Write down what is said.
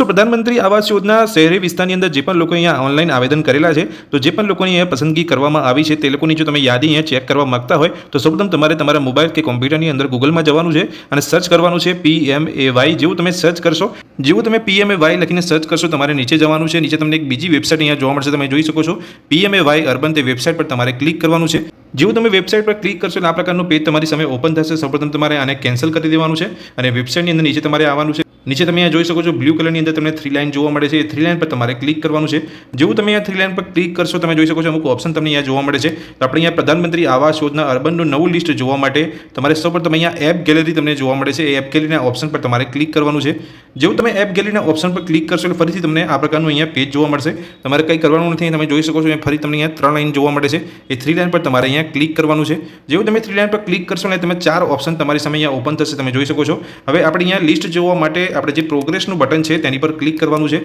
પ્રધાનમંત્રી આવાસ યોજના શહેરી વિસ્તારની અંદર જે પણ લોકો અહીંયા ઓનલાઈન આવેદન કરેલા છે તો જે પણ લોકોની અહીંયા પસંદગી કરવામાં આવી છે તે લોકોની જો તમે યાદી અહીંયા ચેક કરવા માંગતા હોય તો સૌપ્રથમ તમારે તમારા મોબાઈલ કે કોમ્પ્યુટરની અંદર ગૂગલમાં જવાનું છે અને સર્ચ કરવાનું છે PMAY. જેવું તમે સર્ચ કરશો, જેવું તમે PMAY લખીને સર્ચ કરશો તમારે નીચે જવાનું છે. નીચે તમને એક બીજી વેબસાઇટ અહીંયા જોવા મળશે, તમે જોઈ શકો છો PMAY અર્બન. તે વેબસાઇટ પર તમારે ક્લિક કરવાનું છે. જેવું તમે વેબસાઇટ પર ક્લિક કરશો એટલે આ પ્રકારનું પેજ તમારી સામે ઓપન થશે. સૌપ્રથમ તમારે આને કેન્સલ કરી દેવાનું છે અને વેબસાઇટની અંદર નીચે તમારે આવવાનું છે. નીચે તમે અહીંયા જોઈ શકો છો બ્લુ કલરની અંદર તમને 3 લાઇન જોવા મળે છે. એ 3 લાઇન પર તમારે ક્લિક કરવાનું છે. જેવું તમે અહીંયા 3 લાઇન પર ક્લિક કરશો તમે જોઈ શકો છો અમુક ઓપ્શન તમને અહીંયા જોવા મળે છે. તો આપણે અહીંયા પ્રધાનમંત્રી આવાસ યોજના અર્બનનું નવું લિસ્ટ જોવા માટે તમારે સૌપ્રથમ અહીંયા એપ ગેલેરી તમને જોવા મળે છે. એ એપ ગેલેરીના ઓપ્શન પર તમારે ક્લિક કરવાનું છે. જેવું તમે એપ ગેલેરીના ઓપ્શન પર ક્લિક કરશો એટલે ફરીથી તમને આ પ્રકારનું અહીંયા પેજ જોવા મળશે. તમારે કંઈ કરવાનું નથી. તમે જોઈ શકો છો ફરી તમને અહીંયા 3 લાઇન જોવા મળે છે. એ 3 લાઇન પર તમારે અહીંયા ક્લિક કરવાનું છે. જેવું તમે 3 લાઇન પર ક્લિક કરશો એટલે તમે 4 ઓપ્શન તમારી સામે અહીંયા ઓપન થશે. તમે જોઈ શકો છો. હવે આપણે અહીંયા લિસ્ટ જોવા માટે આપણે જે પ્રોગ્રેસનું બટન છે તેની પર ક્લિક કરવાનું છે.